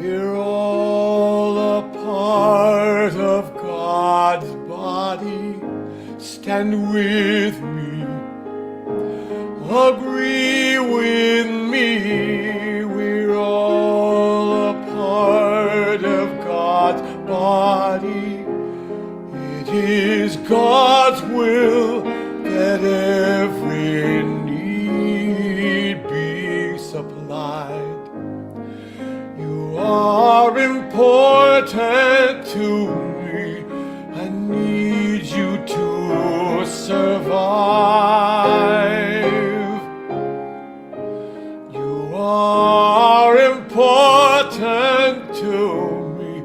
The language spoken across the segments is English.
We're all a part of God's body. Stand with me, agree with me. We're all a part of God's body. It is God's will that every need be supplied. You are important to me. I need you to survive. You are important to me.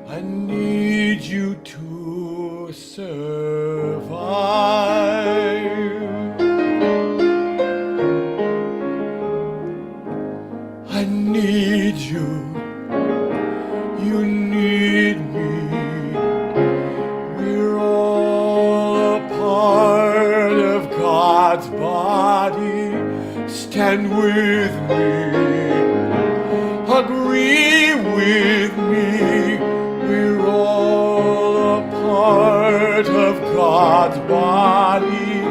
I need you to survive. I need you. You need me. We're all a part of God's body. Stand with me. Agree with me. We're all a part of God's body.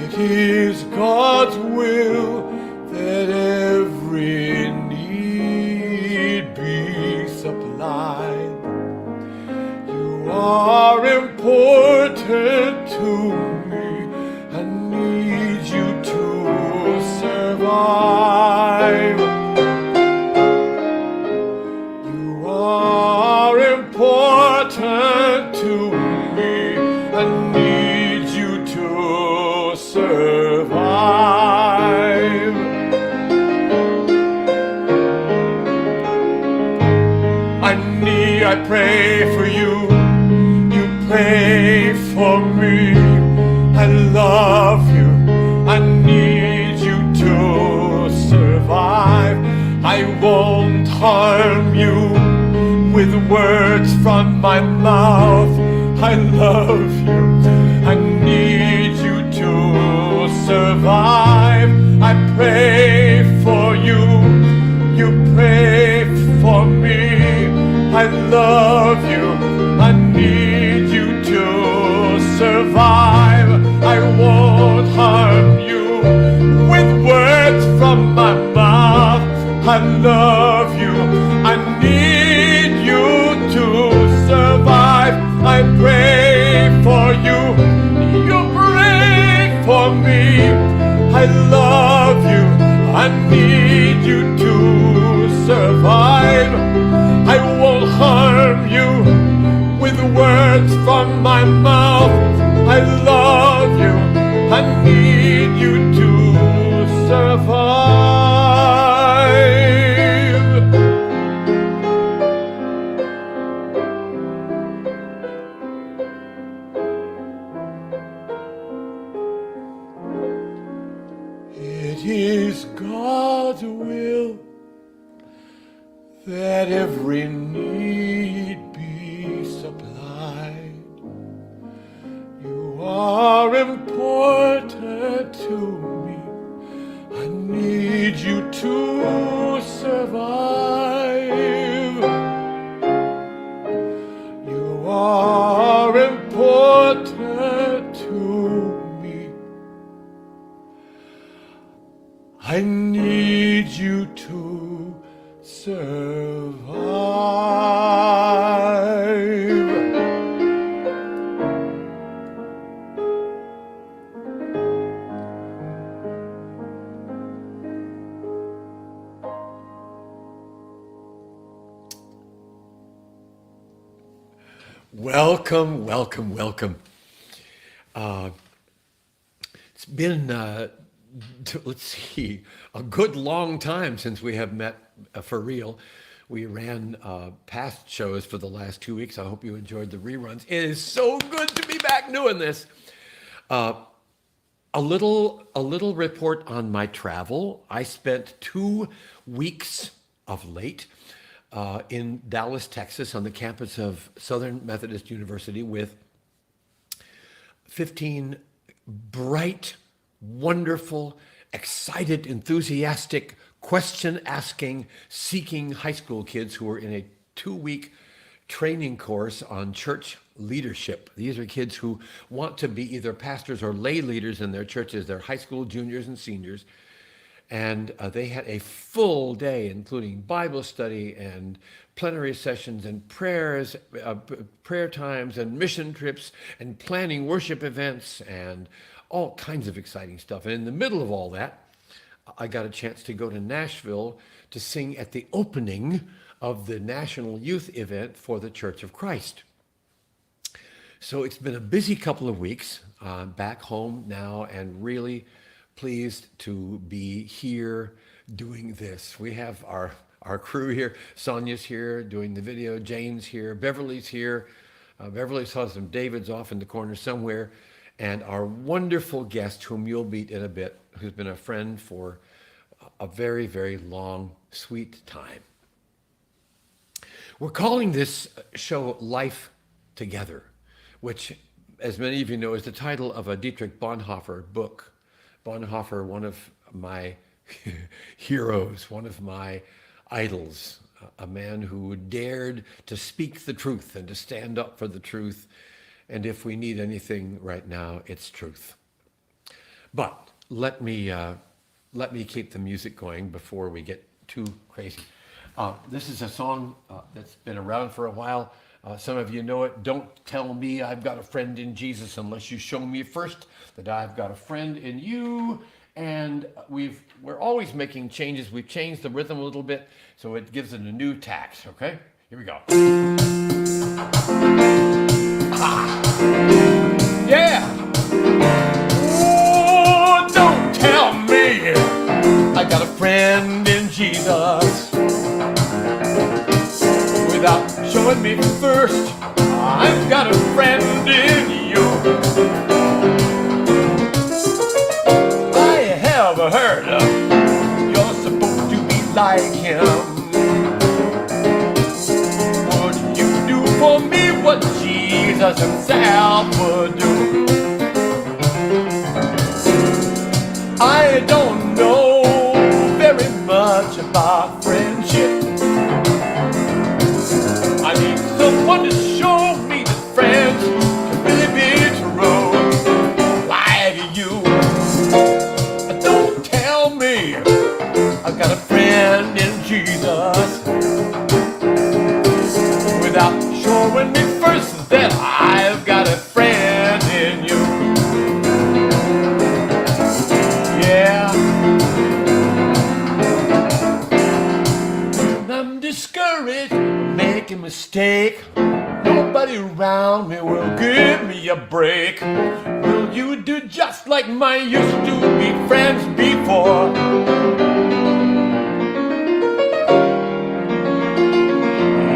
It is God's will that every need be supplied. You are important to me. I need you to survive. You are important to me. I need you to survive. I pray for you, you pray for me. I love you, I need you to survive. I won't harm you with words from my mouth. I love you, I need you to survive. I pray for you, you pray for me. I love you, I need you to survive. I won't harm you with words from my mouth. I love you, I need you to survive. I pray for you, you pray for me. I love you, I need you to survive. I won't harm you with words from my mouth. I love you, I need you to survive. It is God's will that every need be supplied. You are important to me. I need you to survive. You are important to me. I need you to survive. Welcome, welcome, welcome. It's been, let's see, a good long time since we have met for real. We ran past shows for the last 2 weeks. I hope you enjoyed the reruns. It is so good to be back doing this. A little report on my travel. I spent 2 weeks of late in Dallas, Texas, on the campus of Southern Methodist University with 15 bright, wonderful, excited, enthusiastic, question-asking, seeking high school kids who are in a 2-week training course on church leadership. These are kids who want to be either pastors or lay leaders in their churches. They're high school juniors and seniors. And they had a full day, including Bible study and plenary sessions and prayers, prayer times and mission trips and planning worship events and all kinds of exciting stuff. And in the middle of all that, I got a chance to go to Nashville to sing at the opening of the National Youth Event for the Church of Christ. So it's been a busy couple of weeks. I'm back home now and really pleased to be here doing this. We have our crew here. Sonia's here doing the video. Jane's here. Beverly's here. Beverly's husband David's off in the corner somewhere. And our wonderful guest, whom you'll meet in a bit, who's been a friend for a very, very long, sweet time. We're calling this show Life Together, which, as many of you know, is the title of a Dietrich Bonhoeffer book. Bonhoeffer, one of my heroes, one of my idols, a man who dared to speak the truth and to stand up for the truth. And if we need anything right now, it's truth. But let me keep the music going before we get too crazy. This is a song that's been around for a while. Some of you know it. Don't tell me I've got a friend in Jesus unless you show me first that I've got a friend in you. And we're always making changes. We've changed the rhythm a little bit, so it gives it a new tax, okay? Here we go. Ah. Yeah! Oh, don't tell me I got a friend in Jesus without showing me first I've got a friend in you. I have heard you're supposed to be like him. Would you do for me what Jesus himself would do? I don't know very much about friendship. I need someone to show me that friends can really be true. Like you. Don't tell me I've got a friend in Jesus without showing me first that I've got a friend in you. Yeah. When I'm discouraged, make a mistake, nobody around me will give me a break. Will you do just like my used to be friends before?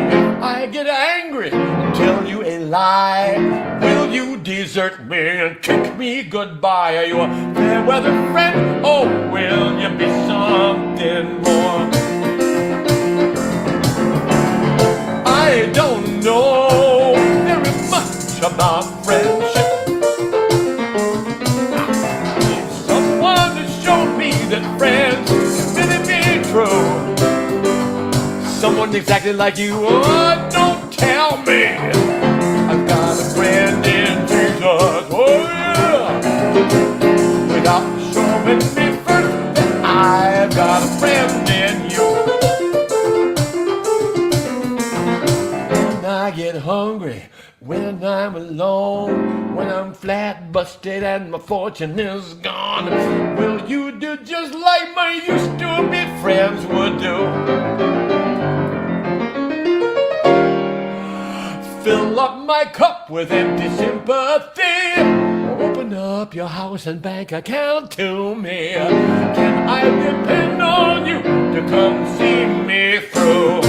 If I get angry and tell you a lie, will you desert me and kick me goodbye? Are you a fair weather friend, or will you be something more? I don't know very much about friendship. I need someone to show me that friends can really be true. Someone exactly like you. Oh, don't tell me I've got a friend in Jesus. Oh yeah. Without showing me first that I've got a friend in you. I get hungry when I'm alone, when I'm flat busted and my fortune is gone. Will you do just like my used to be friends would do? Fill up my cup with empty sympathy. Open up your house and bank account to me. Can I depend on you to come see me through?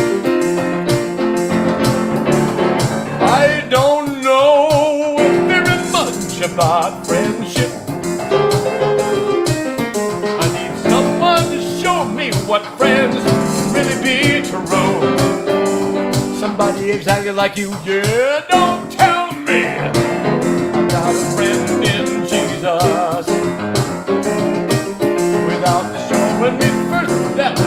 I don't know very much about friendship. I need someone to show me what friends really be true. Somebody exactly like you, yeah, don't tell me I've got a friend in Jesus without showing me first that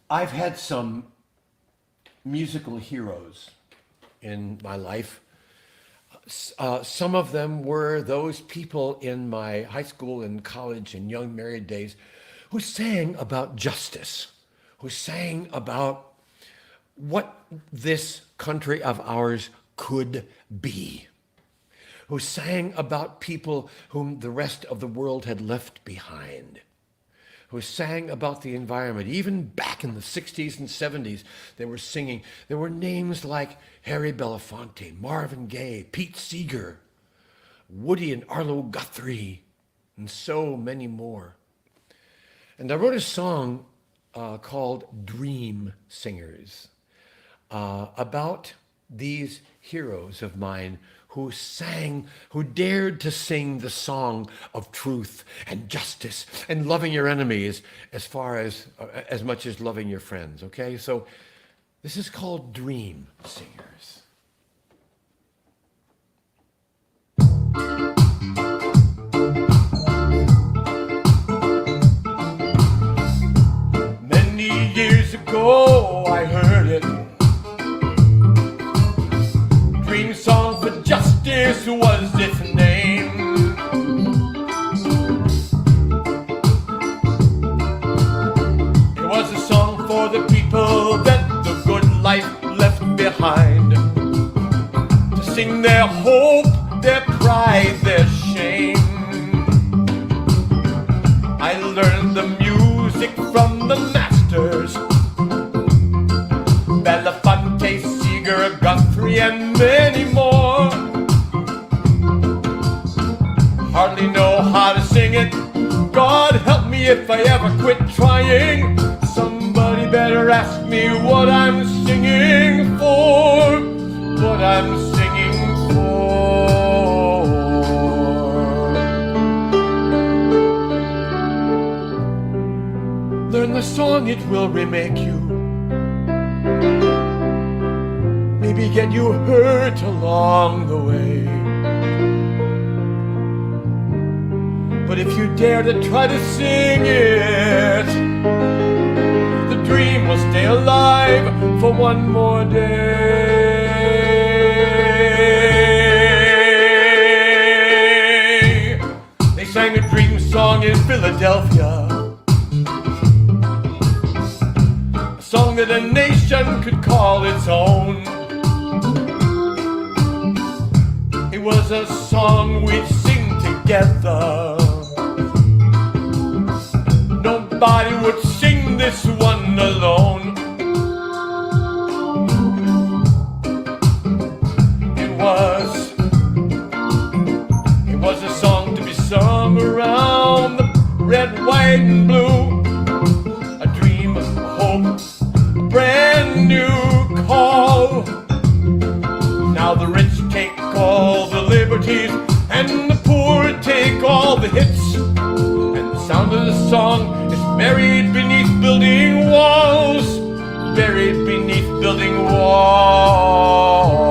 I've had some musical heroes in my life. Some of them were those people in my high school and college and young married days who sang about justice, who sang about what this country of ours could be, who sang about people whom the rest of the world had left behind, who sang about the environment. Even back in the 60s and 70s, they were singing. There were names like Harry Belafonte, Marvin Gaye, Pete Seeger, Woody and Arlo Guthrie, and so many more. And I wrote a song called Dream Singers about these heroes of mine who dared to sing the song of truth and justice and loving your enemies as much as loving your friends, okay? So this is called Dream Singers. Many years ago I heard it. Dream song for justice was its name. It was a song for the people that the good life left behind, to sing their hope, their pride, their shame. I learned the music from the masters, Belafonte, Seeger, Guthrie, and many more. Hardly know how to sing it. God help me if I ever quit trying. Somebody better ask me what I'm singing for. What I'm singing for. Learn the song, it will remake you. Maybe get you hurt along the way. But if you dare to try to sing it, the dream will stay alive for one more day. They sang a dream song in Philadelphia, a song that a nation could call its own. It was a song we'd sing together. Nobody would sing this one alone. It was a song to be sung around the red, white, and blue. A dream of hope, a brand new call. Now the rich take all the liberties, and the poor take all the hits. And the sound of the song is buried beneath building walls, buried beneath building walls.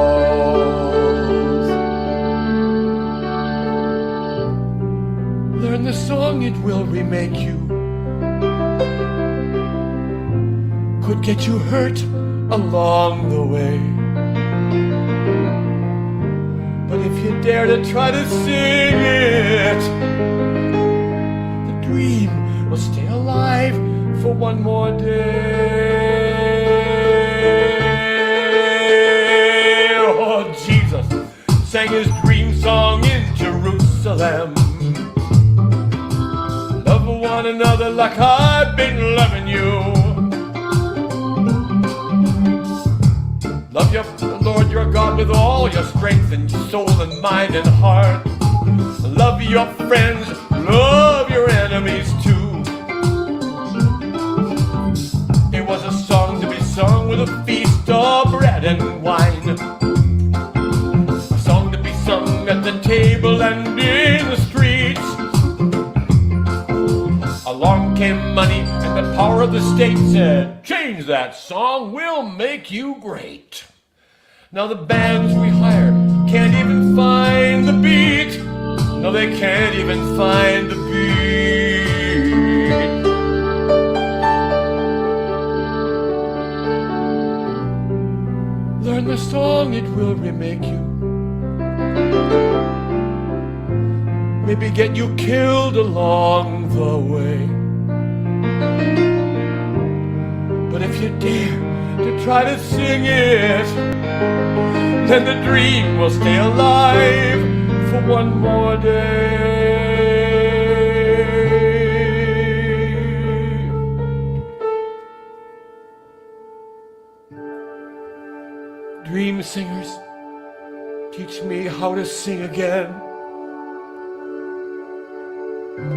Learn the song, it will remake you. Could get you hurt along the way. But if you dare to try to sing it, the dream will stay alive for one more day. Oh, Jesus sang his dream song in Jerusalem. Love one another like I've been loving you. Love your Lord your God with all your strength and soul and mind and heart. Love your friends, love your enemies too. It was a song to be sung with a feast of bread and wine. A song to be sung at the table and in the streets. Along came money and the power of the state said, change that song, we'll make you great. Now the bands we hire can't even find the beat. No, they can't even find the beat. will remake you. Maybe get you killed along the way. But if you dare to try to sing it, then the dream will stay alive for one more day. Dream singers, teach me how to sing again.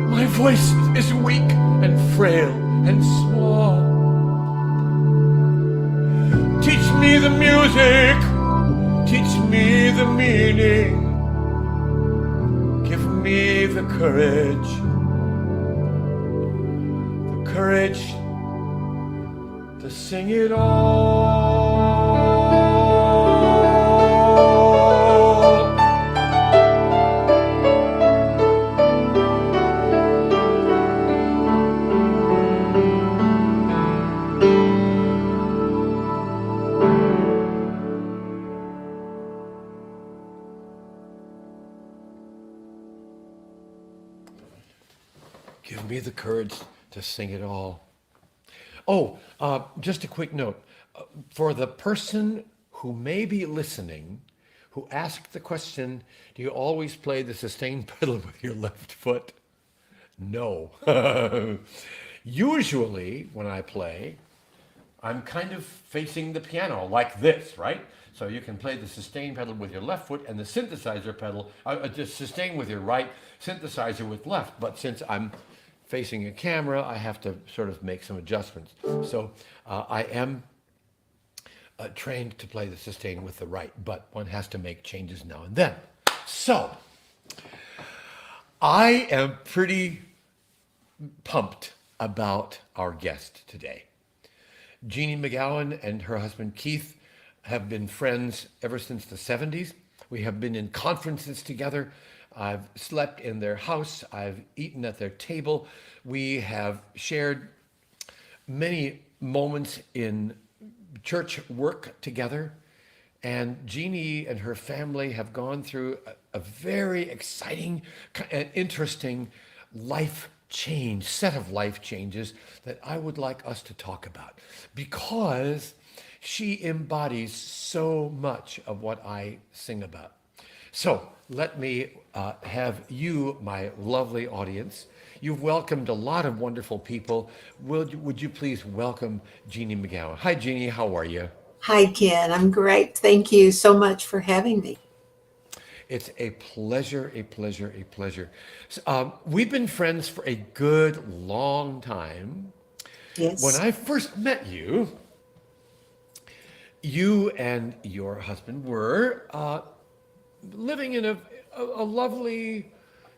My voice is weak and frail and small. Teach me the music, teach me the meaning. Give me the courage to sing it all. Give me the courage to sing it all. Oh, just a quick note. For the person who may be listening, who asked the question, do you always play the sustain pedal with your left foot? No. Usually, when I play, I'm kind of facing the piano like this, right? So you can play the sustain pedal with your left foot and the synthesizer pedal, just sustain with your right, synthesizer with left. But since I'm facing a camera, I have to sort of make some adjustments. So I am trained to play the sustain with the right, but one has to make changes now and then. So I am pretty pumped about our guest today. Jeannie McGowan and her husband Keith have been friends ever since the 70s. We have been in conferences together. I've slept in their house. I've eaten at their table. We have shared many moments in church work together. And Jeannie and her family have gone through a very exciting and interesting set of life changes that I would like us to talk about, because she embodies so much of what I sing about. So let me have you, my lovely audience. You've welcomed a lot of wonderful people. Would you please welcome Jeannie McGowan? Hi, Jeannie. How are you? Hi, Ken. I'm great. Thank you so much for having me. It's a pleasure, a pleasure, a pleasure. So, we've been friends for a good long time. Yes. When I first met you, you and your husband were living in a lovely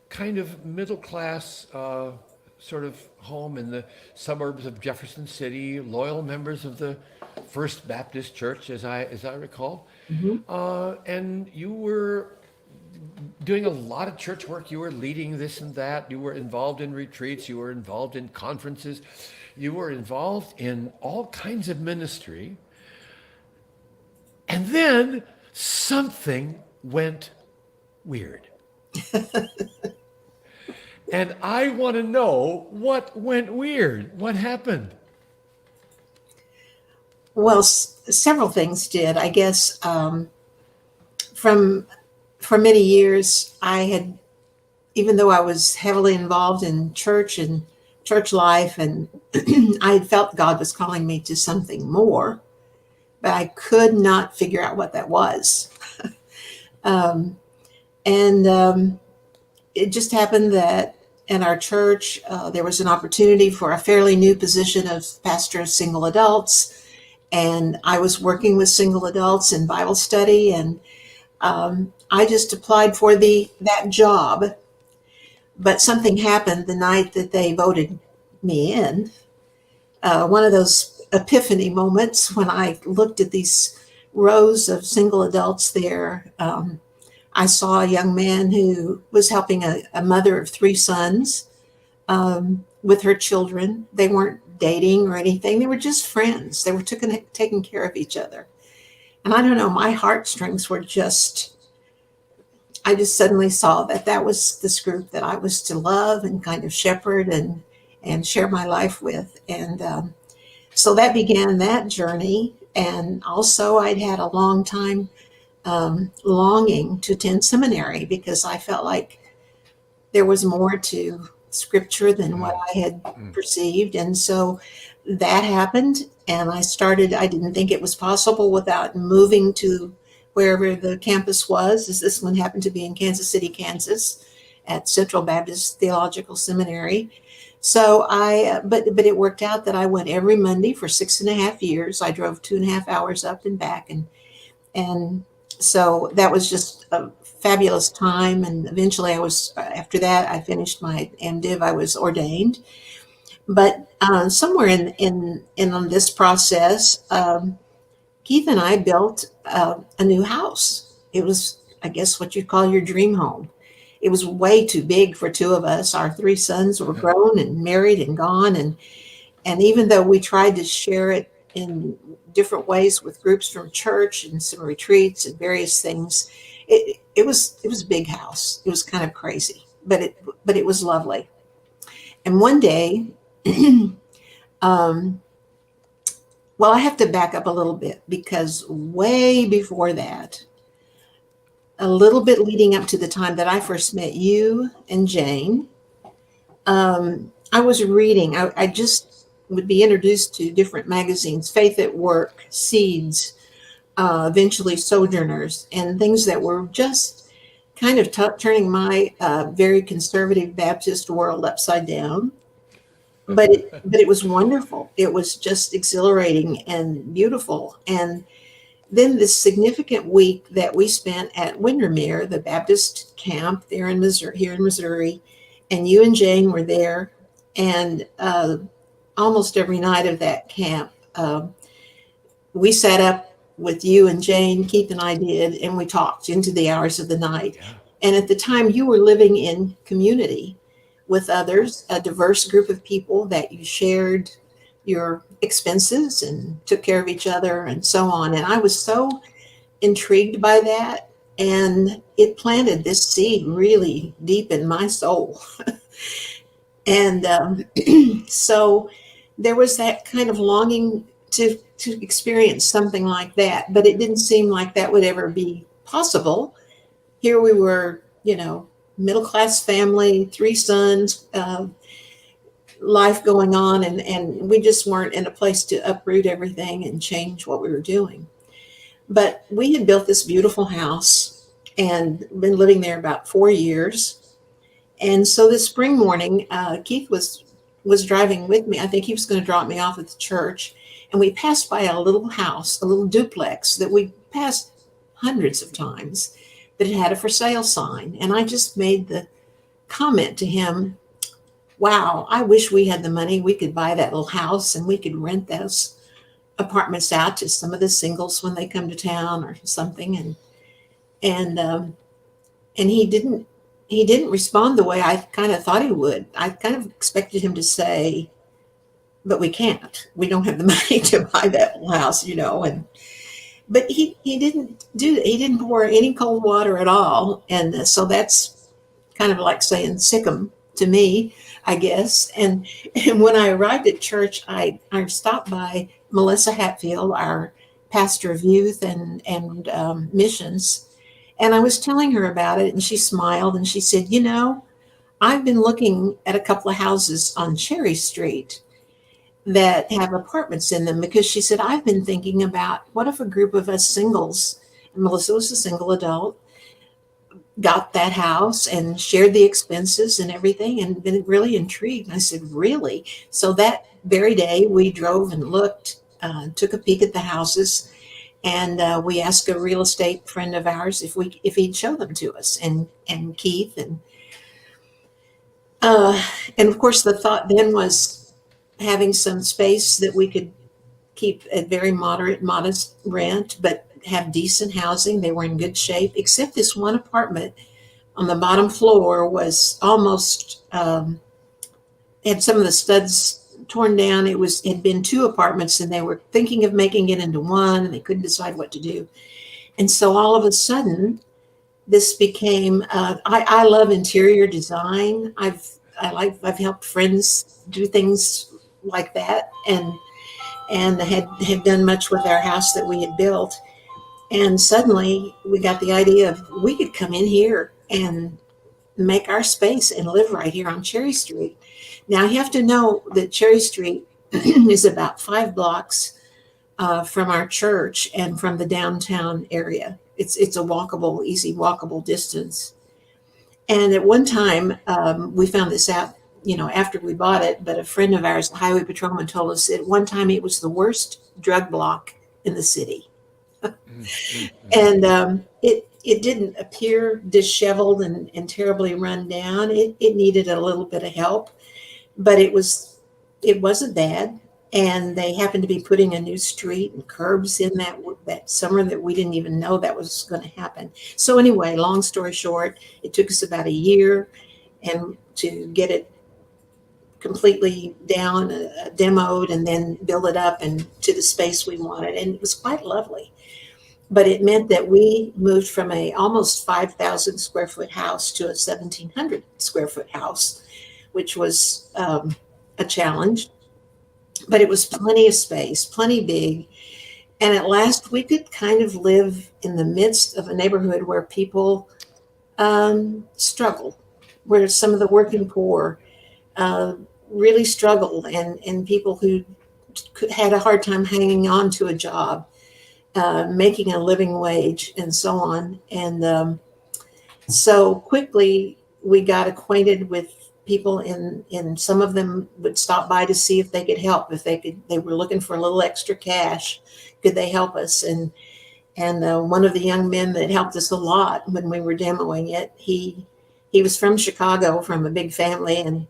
kind of middle class sort of home in the suburbs of Jefferson City, loyal members of the First Baptist Church, as I recall. Mm-hmm. And you were doing a lot of church work. You were leading this and that. You were involved in retreats. You were involved in conferences. You were involved in all kinds of ministry. And then something went weird. And I want to know what went weird. What happened? Well, several things did. I guess for many years, I had, even though I was heavily involved in church and church life, and I had felt God was calling me to something more, but I could not figure out what that was. And it just happened that in our church, there was an opportunity for a fairly new position of pastor of single adults. And I was working with single adults in Bible study, and I just applied for that job. But something happened the night that they voted me in. One of those epiphany moments when I looked at these rows of single adults there. I saw a young man who was helping a mother of 3 sons with her children. They weren't dating or anything. They were just friends. They were taking care of each other. And I don't know, my heartstrings were just, I just suddenly saw that that was this group that I was to love and kind of shepherd and share my life with. And so that began that journey. And also, I'd had a long time longing to attend seminary because I felt like there was more to scripture than what I had perceived. And so that happened. And I didn't think it was possible without moving to wherever the campus was, as this one happened to be in Kansas City, Kansas, at Central Baptist Theological Seminary. So but it worked out that I went every Monday for 6.5 years. I drove 2.5 hours up and back, and so that was just a fabulous time. And eventually, after that, I finished my MDiv. I was ordained, but somewhere in on this process, Keith and I built a new house. It was, I guess, what you'd call your dream home. It was way too big for two of us. Our three sons were grown and married and gone, and even though we tried to share it in different ways with groups from church and some retreats and various things, it was a big house. It was kind of crazy, but it was lovely. And one day, well, I have to back up a little bit because way before that, a little bit leading up to the time that I first met you and Jane, I was reading. I just would be introduced to different magazines, Faith at Work, Seeds, eventually Sojourners, and things that were just kind of turning my very conservative Baptist world upside down. But it was wonderful. It was just exhilarating and beautiful. And then this significant week that we spent at Windermere, the Baptist camp there in Missouri, here in Missouri, and you and Jane were there, and almost every night of that camp, we sat up with you and Jane, Keith and I did, and we talked into the hours of the night. Yeah. And at the time, you were living in community with others, a diverse group of people that you shared your expenses and took care of each other and so on. And I was so intrigued by that. And it planted this seed really deep in my soul. And so there was that kind of longing to experience something like that, but it didn't seem like that would ever be possible. Here we were, middle-class family, 3 sons, life going on, and we just weren't in a place to uproot everything and change what we were doing. But we had built this beautiful house and been living there about 4 years. And so this spring morning, Keith was driving with me. I think he was going to drop me off at the church. And we passed by a little house, a little duplex that we passed hundreds of times, but it had a for sale sign. And I just made the comment to him, wow, I wish we had the money. We could buy that little house and we could rent those apartments out to some of the singles when they come to town or something. And he didn't respond the way I kind of thought he would. I kind of expected him to say, but we can't. We don't have the money to buy that little house, but he didn't do that. He didn't pour any cold water at all. And so that's kind of like saying sick 'em to me, I guess. And when I arrived at church, I stopped by Melissa Hatfield, our pastor of youth and missions. And I was telling her about it, and she smiled and she said, I've been looking at a couple of houses on Cherry Street that have apartments in them, because she said, I've been thinking about what if a group of us singles, and Melissa was a single adult, got that house and shared the expenses and everything, and been really intrigued. And I said, really? So that very day we drove and looked, took a peek at the houses, and we asked a real estate friend of ours if he'd show them to us, and Keith, and of course the thought then was having some space that we could keep at very modest rent, but have decent housing. They were in good shape, except this one apartment on the bottom floor was almost, had some of the studs torn down. Had been two apartments, and they were thinking of making it into one, and they couldn't decide what to do. And so all of a sudden, this became. I love interior design. I've helped friends do things like that, and had done much with our house that we had built. And suddenly we got the idea of we could come in here and make our space and live right here on Cherry Street. Now you have to know that Cherry Street is about 5 blocks from our church and from the downtown area. It's a easy walkable distance. And at one time, we found this out, after we bought it. But a friend of ours, the highway patrolman, told us at one time it was the worst drug block in the city. And it didn't appear disheveled and terribly run down. It needed a little bit of help, but it wasn't bad. And they happened to be putting a new street and curbs in that summer that we didn't even know that was going to happen. So anyway, long story short, it took us about a year and to get it completely down, demoed, and then build it up and to the space we wanted. And it was quite lovely. But it meant that we moved from a almost 5,000 square foot house to a 1,700 square foot house, which was a challenge. But it was plenty of space, plenty big. And at last we could kind of live in the midst of a neighborhood where people struggled, where some of the working poor really struggled, and people who had a hard time hanging on to a job, making a living wage, and so on. And so quickly we got acquainted with people, and some of them would stop by to see if they could help. If they were looking for a little extra cash, could they help us? And one of the young men that helped us a lot when we were demoing it, he was from Chicago, from a big family, and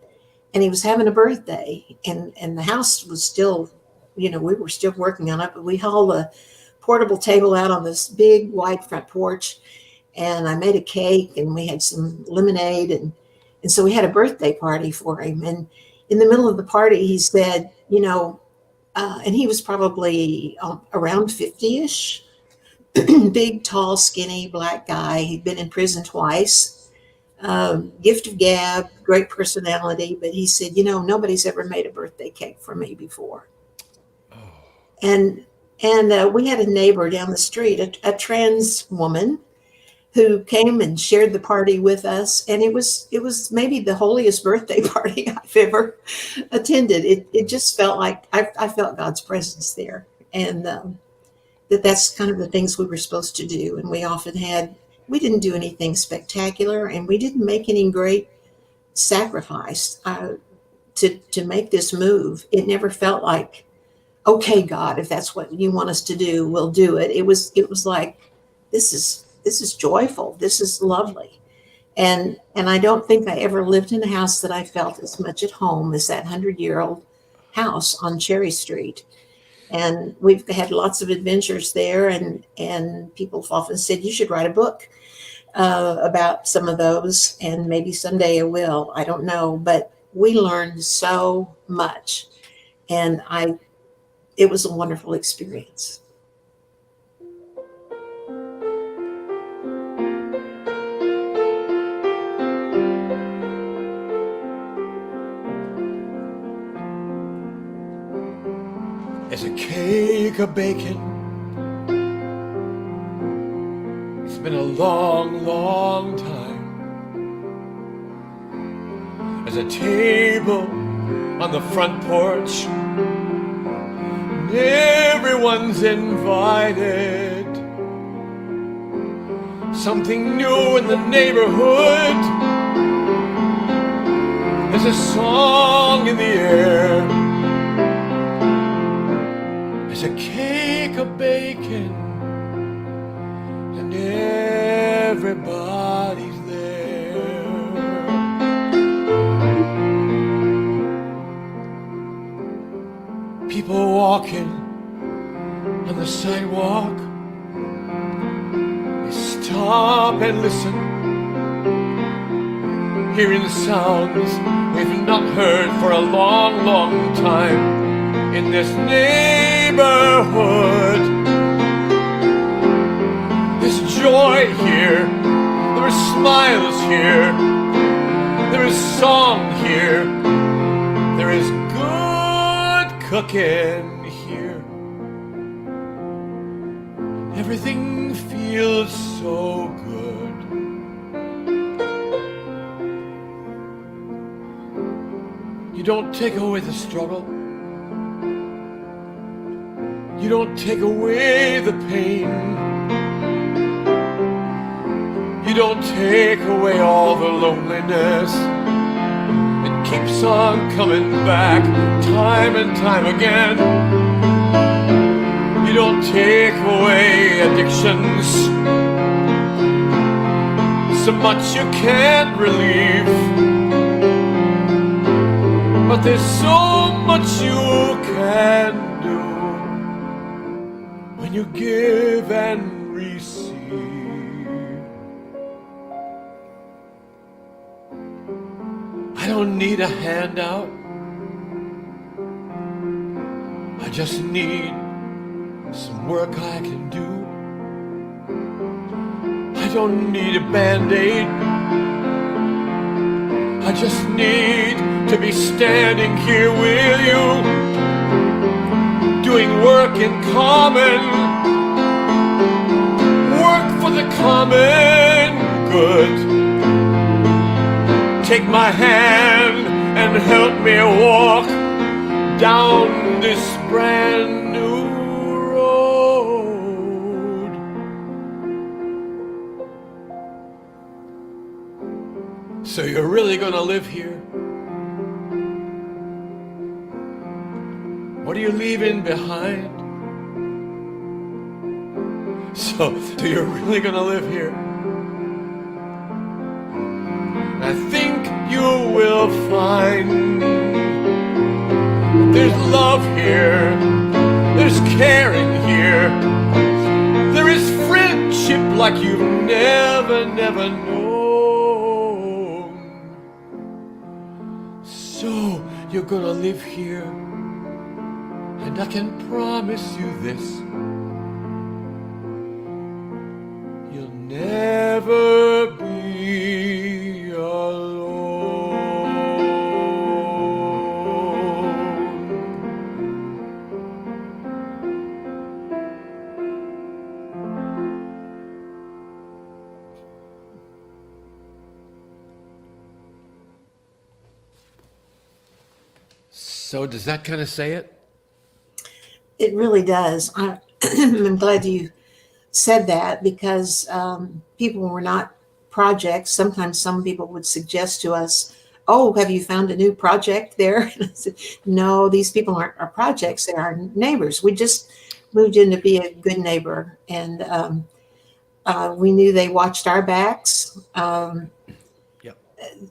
he was having a birthday, and the house was still, we were still working on it, but we hauled a portable table out on this big wide front porch, and I made a cake, and we had some lemonade, and so we had a birthday party for him. And in the middle of the party, he said, and he was probably around 50-ish, big, tall, skinny, black guy. He'd been in prison twice, gift of gab, great personality. But he said, nobody's ever made a birthday cake for me before. And we had a neighbor down the street, a trans woman, who came and shared the party with us. And it was maybe the holiest birthday party I've ever attended. It just felt like I felt God's presence there. And that's kind of the things we were supposed to do. And we didn't do anything spectacular, and we didn't make any great sacrifice to make this move. It never felt like, okay, God, if that's what you want us to do, we'll do it. It was like, this is joyful. This is lovely. And I don't think I ever lived in a house that I felt as much at home as that 100-year-old house on Cherry Street. And we've had lots of adventures there, and people have often said, you should write a book about some of those, and maybe someday I will. I don't know. But we learned so much, and it was a wonderful experience. As a cake of bacon, it's been a long, long time. As a table on the front porch, and everyone's invited. Something new in the neighborhood. There's a song in the air. There's a cake of bacon, and everybody's there. People walking on the sidewalk, they stop and listen. hearing sounds we've not heard for a long, long time in this neighborhood. There's joy here, there are smiles here, there is song here, there is good cooking here. Everything feels so good. You don't take away the struggle. You don't take away the pain. You don't take away all the loneliness. It keeps on coming back time and time again. You don't take away addictions, so much you can't relieve. But there's so much you can do when you give and receive. I don't need a handout. I just need some work I can do. I don't need a band-aid. I just need to be standing here with you, doing work in common, work for the common good. Take my hand and help me walk down this brand new road. So you're really gonna live here? What are you leaving behind? So you're really gonna live here? I think you will find there's love here, there's caring here, there is friendship like you've never known. So you're gonna live here, and I can promise you this: you'll never be alone. So does that kind of say it? It really does. I'm glad you said that, because people were not projects. Sometimes some people would suggest to us, "Oh, have you found a new project there?" And I said, "No, these people aren't our projects. They're our neighbors. We just moved in to be a good neighbor, and we knew they watched our backs." Yep.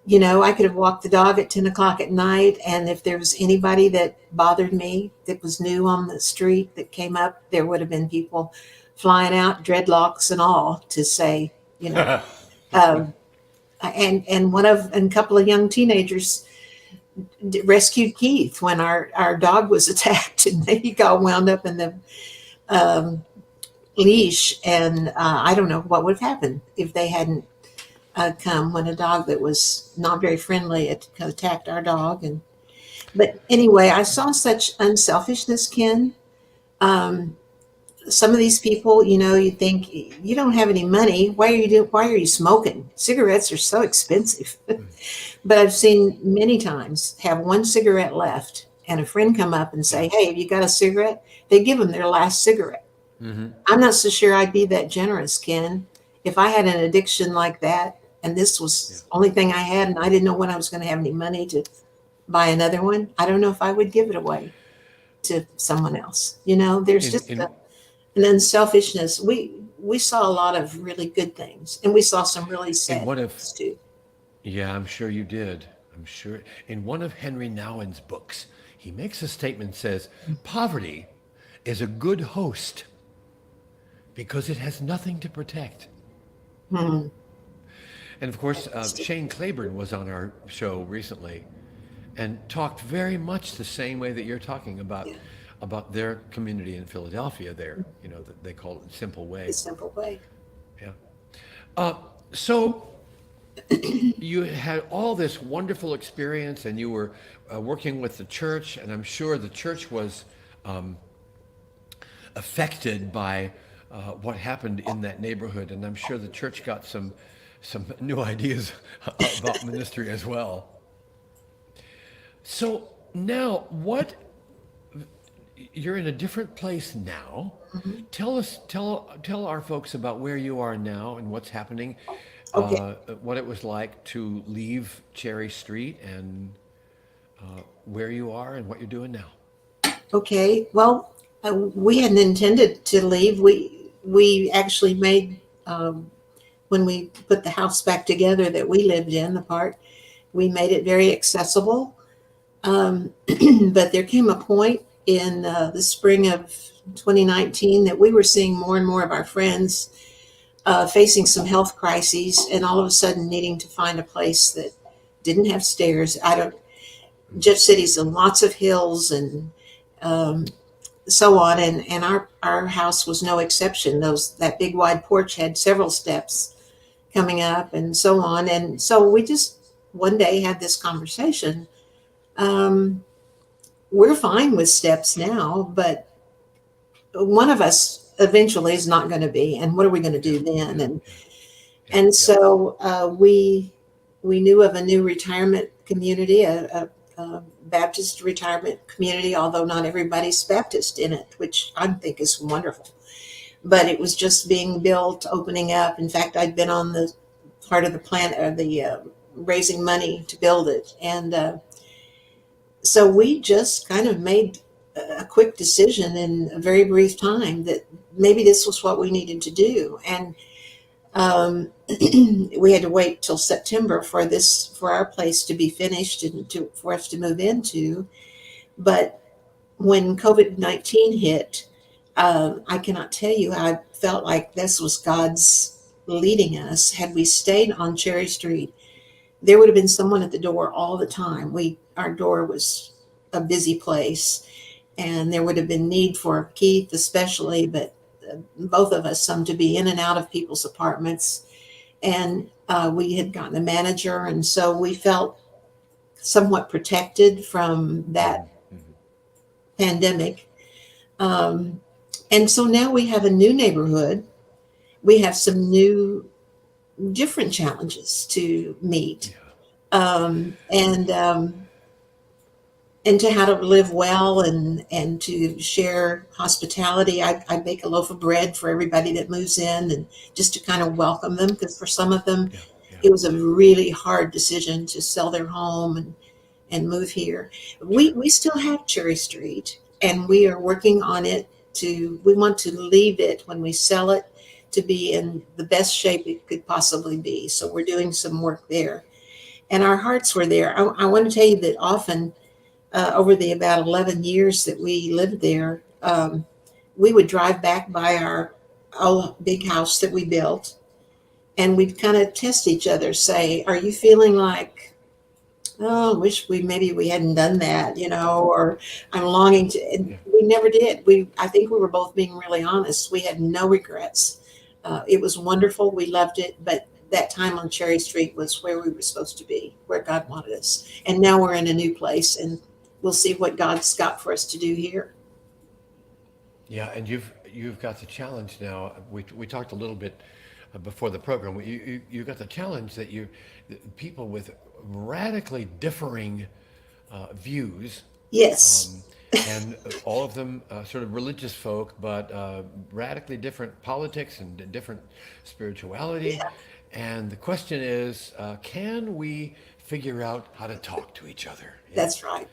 You know, I could have walked the dog at 10 o'clock at night, and if there was anybody that bothered me that was new on the street that came up, there would have been people flying out, dreadlocks and all, to say, you know. And a couple of young teenagers rescued Keith when our dog was attacked, and he got wound up in the leash, and I don't know what would have happened if they hadn't come when a dog that was not very friendly attacked our dog. But anyway, I saw such unselfishness, Ken. Some of these people, you know, you think, you don't have any money. Why are you smoking? Cigarettes are so expensive. But I've seen many times have one cigarette left, and a friend come up and say, "Hey, have you got a cigarette?" They give them their last cigarette. Mm-hmm. I'm not so sure I'd be that generous, Ken. If I had an addiction like that, and this was the only thing I had, and I didn't know when I was going to have any money to buy another one, I don't know if I would give it away to someone else. You know, there's just an unselfishness. We saw a lot of really good things, and we saw some really sad things too. Yeah, I'm sure you did. I'm sure. In one of Henry Nouwen's books, he makes a statement, says, poverty is a good host because it has nothing to protect. Hmm. And of course, Shane Claiborne was on our show recently and talked very much the same way that you're talking Yeah, about their community in Philadelphia there. You know, that they call it Simple the Way. simple way. Yeah. So you had all this wonderful experience and you were working with the church, and I'm sure the church was affected by what happened in that neighborhood, and I'm sure the church got some new ideas about ministry as well. So now, what you're in a different place now. Mhm. Tell our folks about where you are now and what's happening, Okay. what it was like to leave Cherry Street and where you are and what you're doing now. Okay. Well, we hadn't intended to leave. We actually made when we put the house back together that we lived in, the part, we made it very accessible. Um, but there came a point in the spring of 2019 that we were seeing more and more of our friends facing some health crises, and all of a sudden needing to find a place that didn't have stairs. I don't. Jeff City's and lots of hills and um, so on, and our house was no exception. Those That big wide porch had several steps coming up and so on, and so we just one day had this conversation. Um, we're fine with steps now, but one of us eventually is not going to be, and what are we going to Yeah, do then? yeah, And yeah, yeah, and yeah. so we knew of a new retirement community, a Baptist retirement community, although not everybody's Baptist in it, which I think is wonderful. But it was just being built, opening up. In fact, I'd been on the part of the plan, or the raising money to build it, and so we just kind of made a quick decision in a very brief time that maybe this was what we needed to do. And we had to wait till September for our place to be finished and for us to move into. But when COVID-19 hit, I cannot tell you how I felt like this was God's leading us. Had we stayed on Cherry Street, there would have been someone at the door all the time. Our door was a busy place, and there would have been need for Keith especially, but both of us, some to be in and out of people's apartments. And we had gotten a manager, and so we felt somewhat protected from that Hmm. Hmm. pandemic. Um, and so now we have a new neighborhood. We have some new, different challenges to meet, Yeah. um, and um, and to how to live well and to share hospitality. I bake a loaf of bread for everybody that moves in, and just to kind of welcome them, because for some of them Yeah. Yeah. it was a really hard decision to sell their home and move here. We Sure. we still have Cherry Street, and we are working on it. We want to leave it when we sell it to be in the best shape it could possibly be. So we're doing some work there, and our hearts were there. I want to tell you that often over the about 11 years that we lived there, we would drive back by our old big house that we built, and we'd kind of test each other, say, "Are you feeling like, oh, wish we hadn't done that, or I'm longing to," and Yeah. we never did. I think we were both being really honest. We had no regrets. It was wonderful. We loved it, but that time on Cherry Street was where we were supposed to be, where God wanted us. And now we're in a new place, and we'll see what God's got for us to do here. Yeah, and you've got the challenge now. We talked a little bit before the program. You got the challenge that people with radically differing views, Yes, um, and all of them sort of religious folk, but radically different politics and different spirituality. yeah, And the question is, can we figure out how to talk to each other? Yeah. that's right.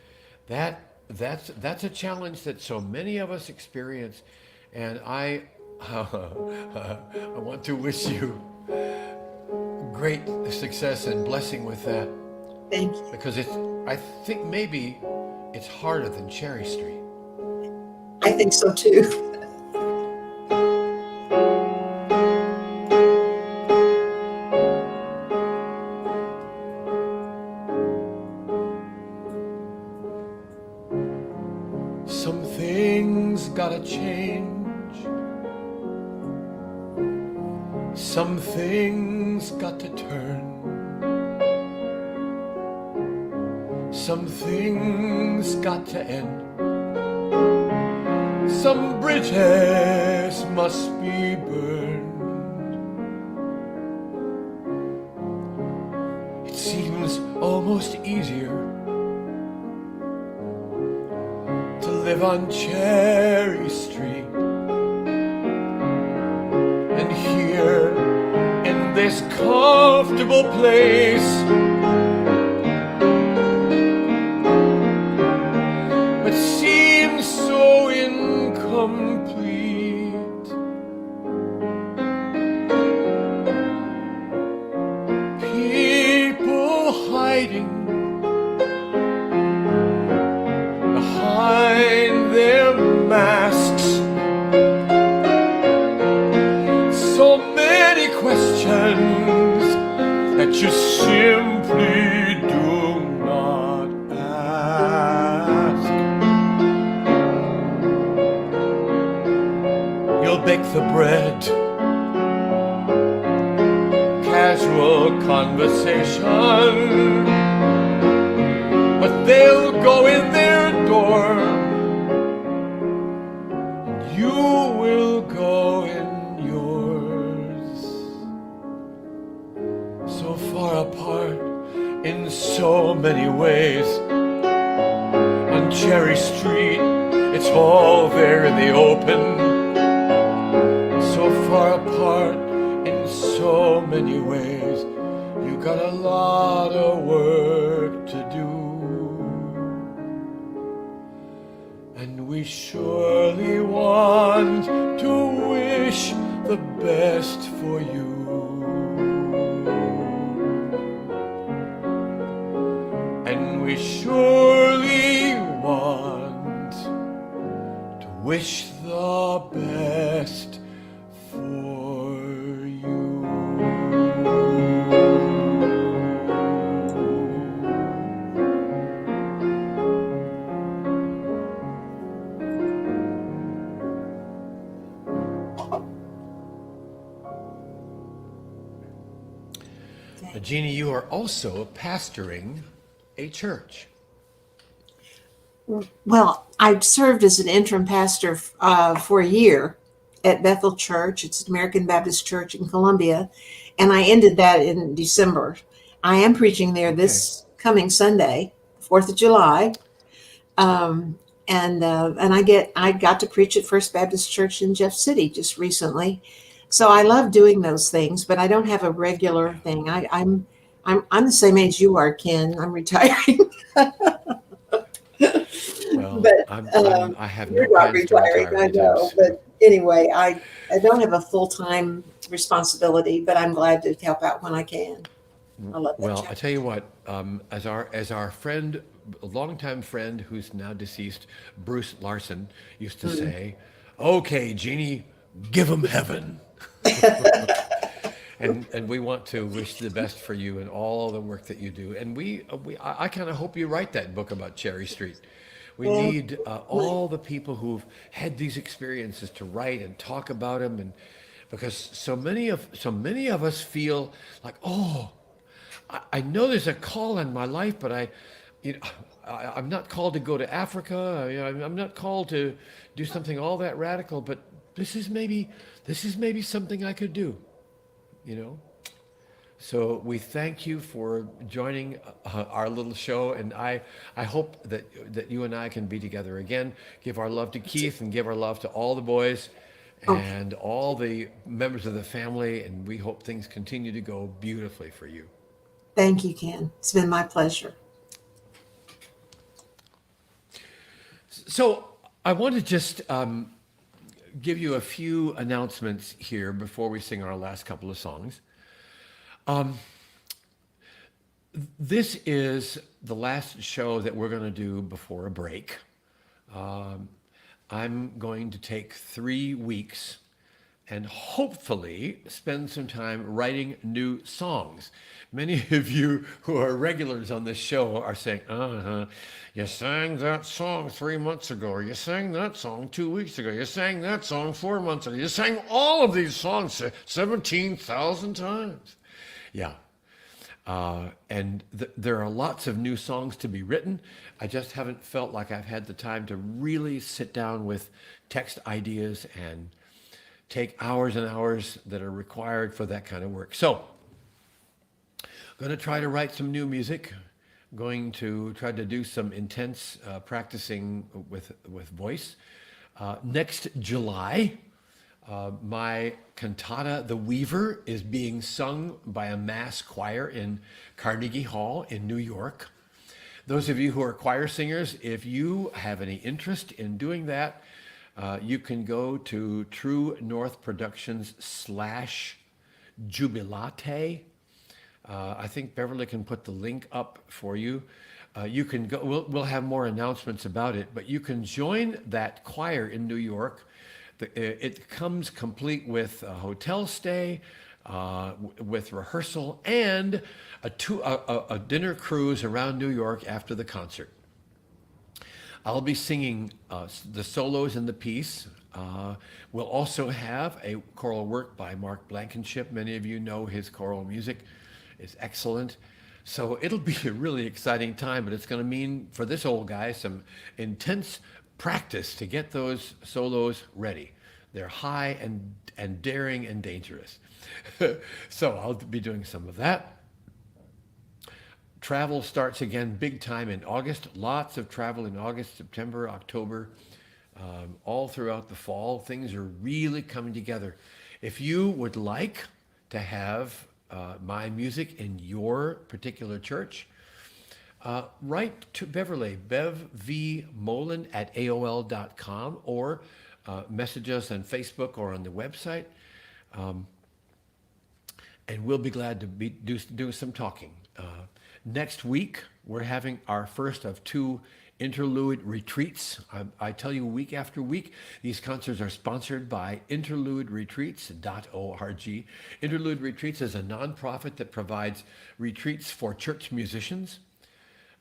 That's a challenge that so many of us experience, and I I want to wish you great success and blessing with that, Thank you. because I think maybe it's harder than Cherry Street. I think so too. Some things gotta change. Some things got to turn. Some things got to end. Some bridges must be burned. It seems almost easier to live on Cherry Street. And here in this comfortable place, but seems so incomplete. People hiding behind their masks. So many questions that you simply do not ask. You'll bake the bread, casual conversation, but they'll go in their door, and you will go in yours. So far apart in so many ways. On Cherry Street, it's all there in the open. So far apart in so many ways. You got a lot of work to do. And we surely want to wish the best for you. And we surely want to wish the best for you. Jeannie, you are also pastoring a church. Well, I served as an interim pastor for a year at Bethel Church. It's an American Baptist church in Columbia, and I ended that in December. I am preaching there this coming Sunday, 4th of July, and I got to preach at First Baptist Church in Jeff City just recently. So I love doing those things, but I don't have a regular thing. I'm the same age you are, Ken. I'm retiring. Well, But I have you're no not plans to retiring, retire I anytime know. soon. But anyway, I don't have a full-time responsibility, but I'm glad to help out when I can. I love that Well, I job. tell you what, as our friend, a longtime friend who's now deceased, Bruce Larson, used to Mm. say, "Okay, Jeannie, give 'em heaven." And we want to wish the best for you and all the work that you do. And I kind of hope you write that book about Cherry Street. We Well, need all the people who've had these experiences to write and talk about them, and because so many of us feel like, oh, I know there's a call in my life, but you know, I'm not called to go to Africa. I'm not called to do something all that radical, but this is maybe something I could do, you know. So we thank you for joining our little show, and I hope that you and I can be together again. Give our love to Keith and give our love to all the boys okay. and all the members of the family, and we hope things continue to go beautifully for you. Thank you, Ken. It's been my pleasure. So I want to just give you a few announcements here before we sing our last couple of songs. This is the last show that we're going to do before a break. I'm going to take 3 weeks and hopefully spend some time writing new songs. Many of you who are regulars on this show are saying, you sang that song 3 months ago, or you sang that song 2 weeks ago, you sang that song 4 months ago, you sang all of these songs 17,000 times. Yeah. There are lots of new songs to be written. I just haven't felt like I've had the time to really sit down with text ideas and take hours and hours that are required for that kind of work. So, I'm going to try to write some new music. I'm going to try to do some intense practicing with voice. Next July, my cantata, The Weaver, is being sung by a mass choir in Carnegie Hall in New York. Those of you who are choir singers, if you have any interest in doing that, you can go to True North Productions /Jubilate. I think Beverly can put the link up for you. You can go, we'll have more announcements about it, but you can join that choir in New York. It comes complete with a hotel stay, with rehearsal, and a dinner cruise around New York after the concert. I'll be singing the solos in the piece. We'll also have a choral work by Mark Blankenship. Many of you know his choral music is excellent. So it'll be a really exciting time, but it's going to mean for this old guy some intense practice to get those solos ready. They're high and daring and dangerous. So I'll be doing some of that. Travel starts again big time in August. Lots of travel in August, September, October, all throughout the fall. Things are really coming together. If you would like to have my music in your particular church, write to Beverly, bevvmolen@aol.com, or message us on Facebook or on the website, and we'll be glad to do some talking. Next week, we're having our first of 2 interlude retreats. I tell you week after week, these concerts are sponsored by interluderetreats.org. Interlude Retreats is a nonprofit that provides retreats for church musicians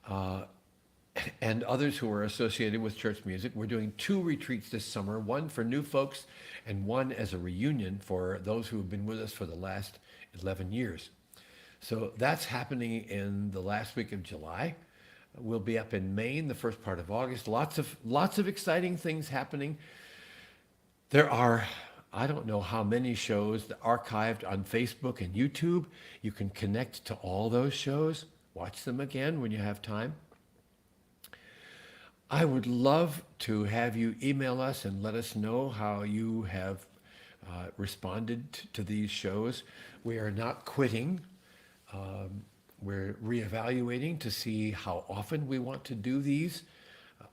and others who are associated with church music. We're doing 2 retreats this summer, one for new folks and one as a reunion for those who have been with us for the last 11 years. So that's happening in the last week of July. We'll be up in Maine the first part of August. Lots of exciting things happening. There are, I don't know how many shows archived on Facebook and YouTube. You can connect to all those shows. Watch them again when you have time. I would love to have you email us and let us know how you have responded to these shows. We are not quitting. We're reevaluating to see how often we want to do these.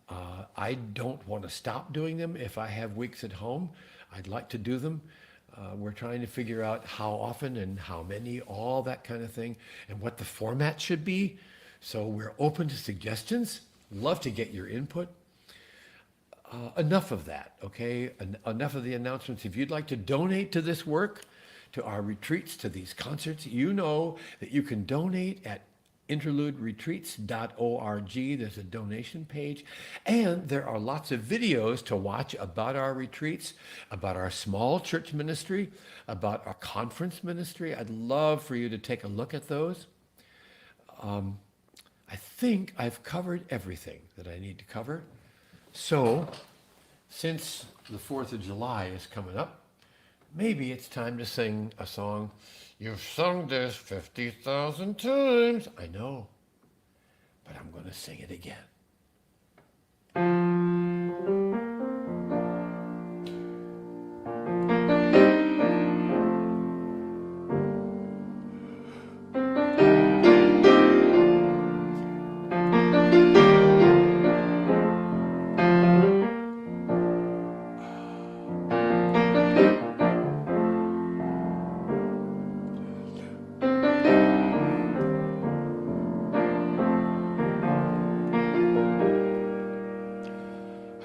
I don't want to stop doing them if I have weeks at home. I'd like to do them. We're trying to figure out how often and how many, all that kind of thing, and what the format should be. So we're open to suggestions. Love to get your input. Enough of that, okay? Enough of the announcements. If you'd like to donate to this work, to our retreats, to these concerts, you know that you can donate at interluderetreats.org. There's a donation page, and there are lots of videos to watch about our retreats, about our small church ministry, about our conference ministry. I'd love for you to take a look at those. I think I've covered everything that I need to cover. So, since the 4th of July is coming up, maybe it's time to sing a song. You've sung this 50,000 times. I know, but I'm going to sing it again.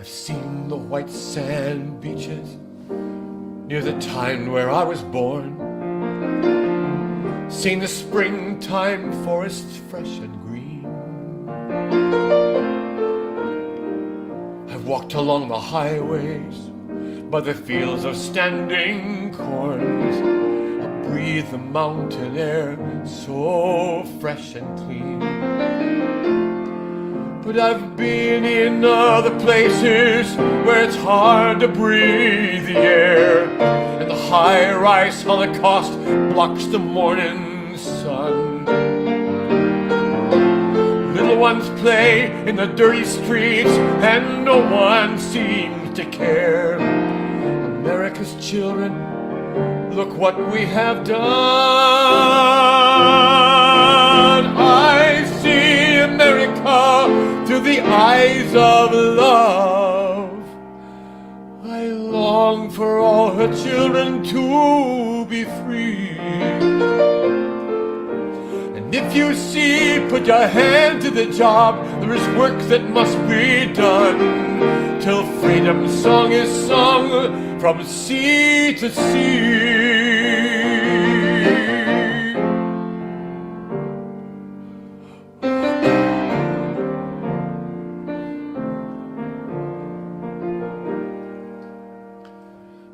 I've seen the white sand beaches near the time where I was born, seen the springtime forests fresh and green. I've walked along the highways, by the fields of standing corns. I breathe the mountain air so fresh and clean. But I've been in other places where it's hard to breathe the air, and the high-rise holocaust blocks the morning sun. Little ones play in the dirty streets and no one seems to care. America's children, look what we have done. I see America through the eyes of love. I long for all her children to be free. And if you see, put your hand to the job. There is work that must be done till freedom's song is sung from sea to sea.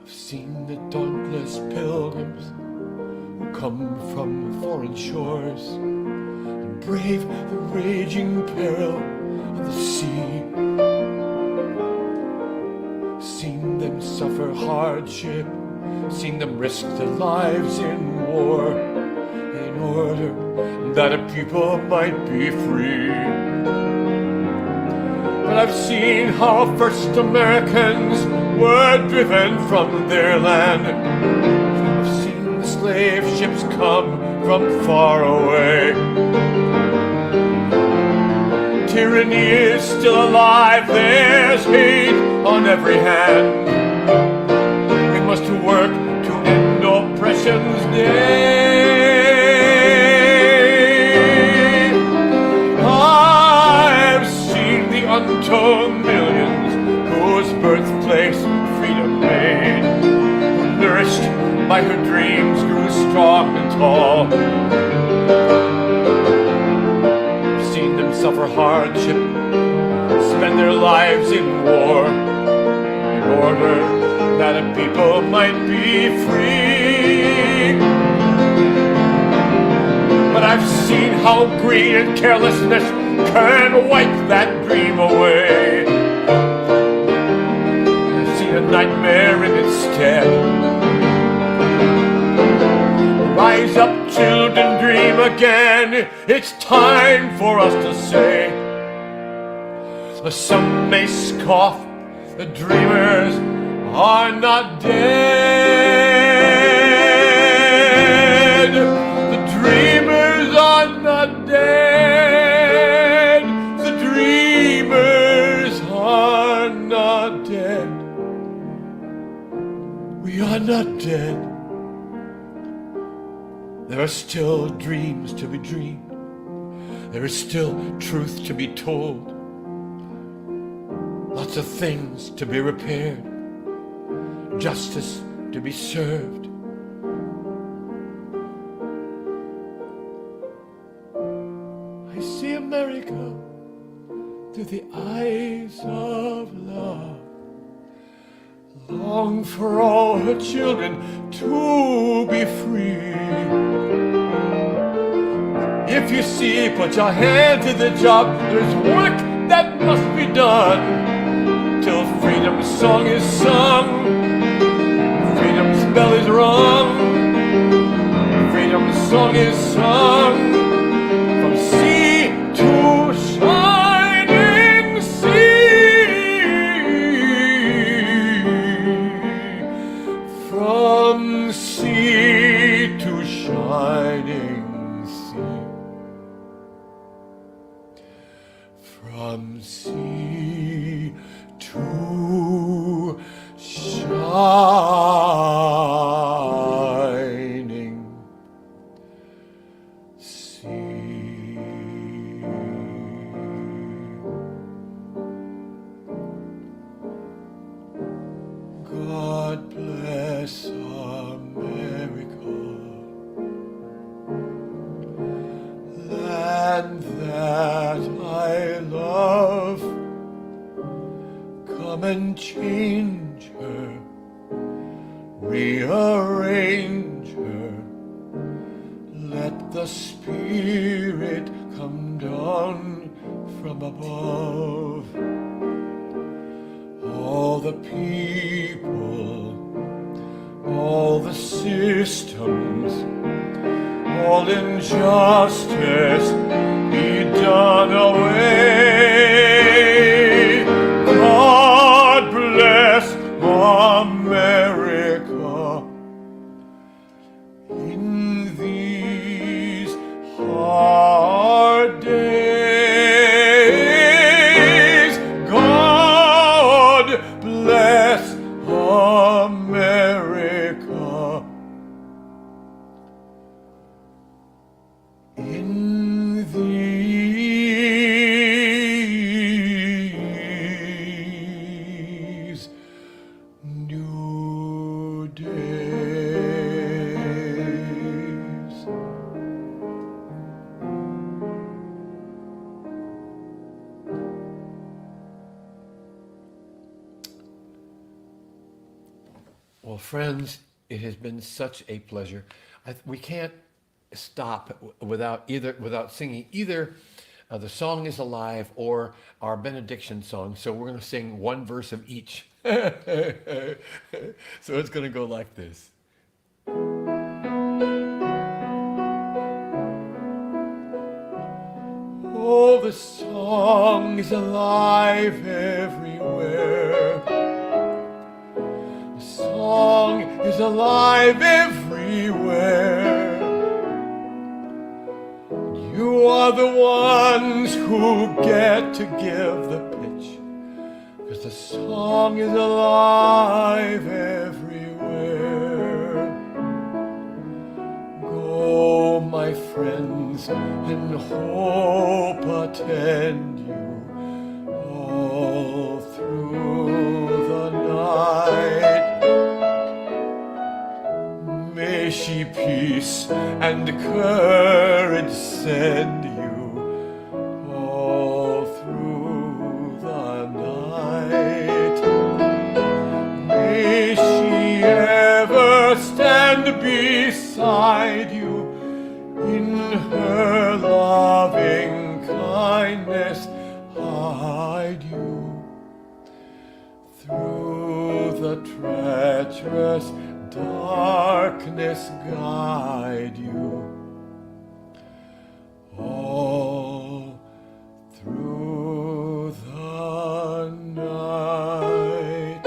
I've seen the dauntless pilgrims who come from foreign shores and brave the raging peril of the sea. Seen them suffer hardship, seen them risk their lives in war, in order that a people might be free. But I've seen how first Americans were driven from their land. I've seen the slave ships come from far away. Tyranny is still alive, there's hate on every hand. We must work to end oppression's day. I've seen the untold millions whose birthplace freedom made, who nourished by her dreams grew strong and tall. I've seen them suffer hardship, spend their lives in war, in order that a people might be free. But I've seen how greed and carelessness can wipe that dream away. I've seen a nightmare in its stead. Rise up, children, dream again. It's time for us to say. Some may scoff, the dreamers are not dead. The dreamers are not dead. The dreamers are not dead. We are not dead. There are still dreams to be dreamed. There is still truth to be told. Lots of things to be repaired, justice to be served. I see America through the eyes of love. Long for all her children to be free. If you see, put your hand to the job. There's work that must be done till freedom's song is sung, freedom's bell is rung, freedom's song is sung, from sea to shining sea, from sea to shining sea, from sea to shining sea. God bless bless America, land that I love. Come and change her, rearrange her. Let the Spirit come down from above. All the people, all the systems, all injustice be done away. God bless America in these hard days. God bless America in these new days. Well, friends, it has been such a pleasure. We can't stop without singing either the song is alive or our benediction song. So we're going to sing one verse of each. So it's going to go like this. Oh, the song is alive everywhere. The song is alive everywhere. You are the ones who get to give the pitch, 'cause the song is alive everywhere. Go, my friends, and hope attend you all through the night. May she peace and courage send you all through the night. May she ever stand beside you, in her loving kindness hide you through the treacherous darkness, guide you all through the night.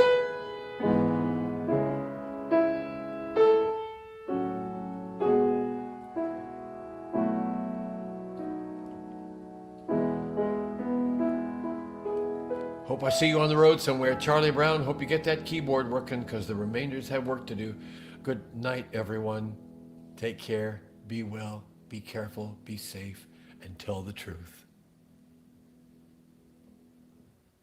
Hope I see you on the road somewhere. Charlie Brown, hope you get that keyboard working, because the remainders have work to do. Good night, everyone. Take care. Be well. Be careful. Be safe. And tell the truth.